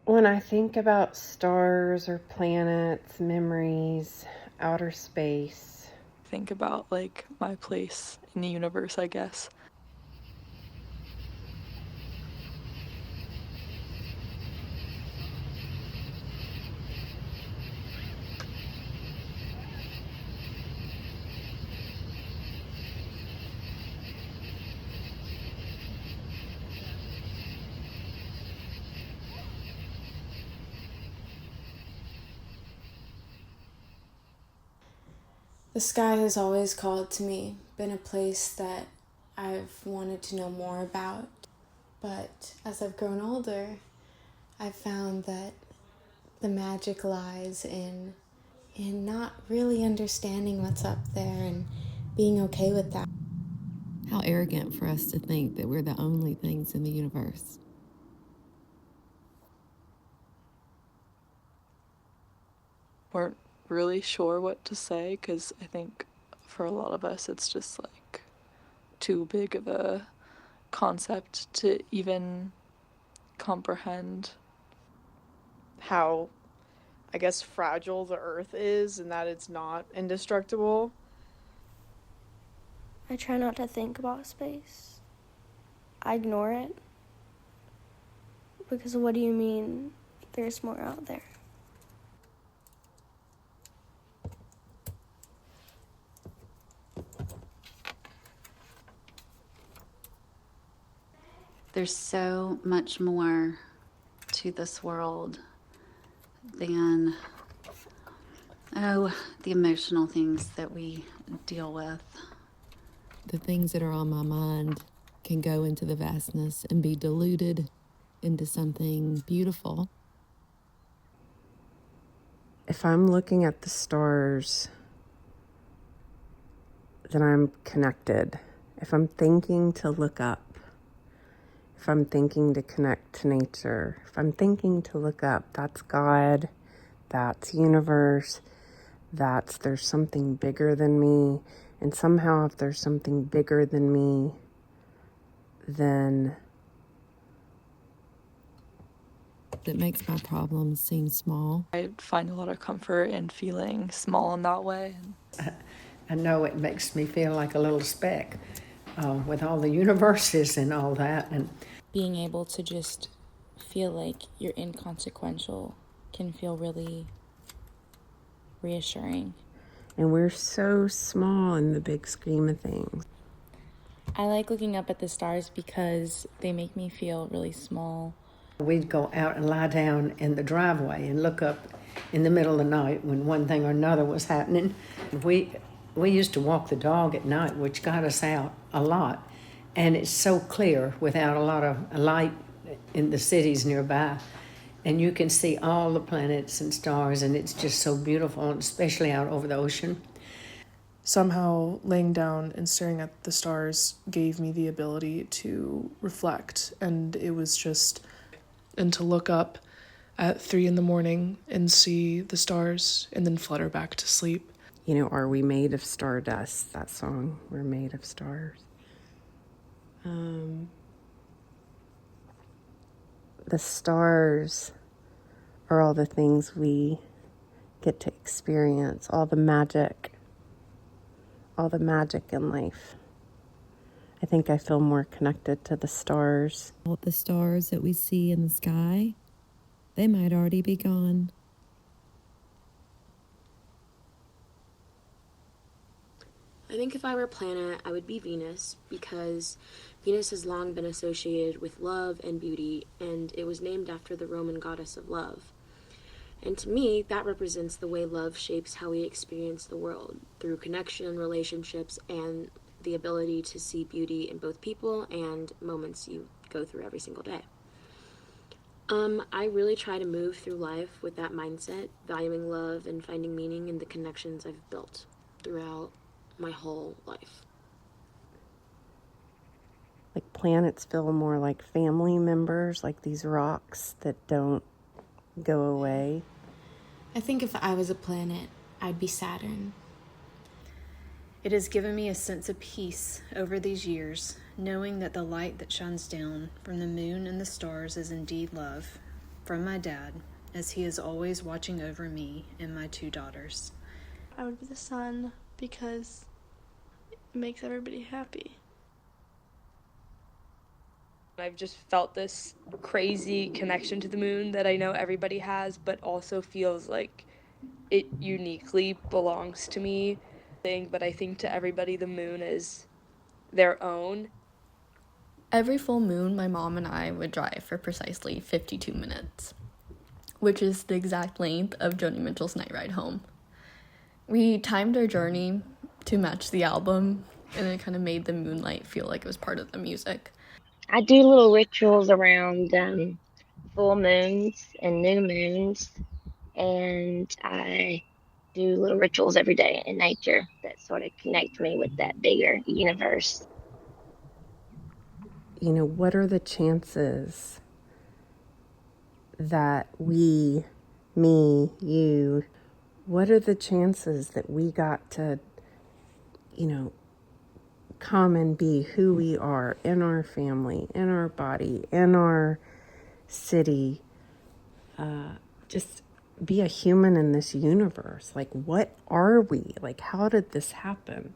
When I think about stars or planets, memories, outer space, Think about like my place in the universe, I guess. The sky has always called to me, been a place that I've wanted to know more about. But as I've grown older, I've found that the magic lies in not really understanding what's up there and being okay with that. How arrogant for us to think that we're the only things in the universe. Weren't really sure what to say because I think for a lot of us it's just like too big of a concept to even comprehend. How, I guess, fragile the earth is and that it's not indestructible. I try not to think about space. I ignore it. Because what do you mean there's more out there? There's so much more to this world than, the emotional things that we deal with. The things that are on my mind can go into the vastness and be diluted into something beautiful. if I'm looking at the stars, then I'm connected. If I'm thinking to look up, if I'm thinking to connect to nature, if I'm thinking to look up, that's God, that's universe, there's something bigger than me. And somehow if there's something bigger than me, then That makes my problems seem small. I find a lot of comfort in feeling small in that way. I know it makes me feel like a little speck with all the universes and all that. And Being able to just feel like you're inconsequential can feel really reassuring. and we're so small in the big scheme of things. I like looking up at the stars because they make me feel really small. we'd go out and lie down in the driveway and look up in the middle of the night when one thing or another was happening. We used to walk the dog at night, which got us out a lot. And it's so clear without a lot of light in the cities nearby. And you can see all the planets and stars, and it's just so beautiful, especially out over the ocean. Somehow laying down and staring at the stars gave me the ability to reflect, and it was just, and to look up at 3 a.m. and see the stars and then flutter back to sleep. You know, Are We Made of Stardust? That song, We're Made of Stars. The stars are all the things we get to experience, all the magic in life. I think I feel more connected to the stars. All the stars that we see in the sky, they might already be gone. I think if I were a planet, I would be Venus, because Venus has long been associated with love and beauty, and it was named after the Roman goddess of love. And to me, that represents the way love shapes how we experience the world, through connection, relationships, and the ability to see beauty in both people and moments you go through every single day. I really try to move through life with that mindset, valuing love and finding meaning in the connections I've built throughout my whole life. Like planets feel more like family members, like these rocks that don't go away. I think if I was a planet, I'd be Saturn. It has given me a sense of peace over these years, knowing that the light that shines down from the moon and the stars is indeed love, from my dad, as he is always watching over me and my 2 daughters. I would be the sun because it makes everybody happy. I've just felt this crazy connection to the moon that I know everybody has, but also feels like it uniquely belongs to me. But I think to everybody the moon is their own. Every full moon, my mom and I would drive for precisely 52 minutes, which is the exact length of Joni Mitchell's Night Ride Home. We timed our journey to match the album, and it kind of made the moonlight feel like it was part of the music. I do little rituals around full moons and new moons, and I do little rituals every day in nature that sort of connect me with that bigger universe. You know, what are the chances that we, me, you, what are the chances that we got to, you know, come and be who we are in our family, in our body, in our city, just be a human in this universe? Like, what are we? Like, how did this happen?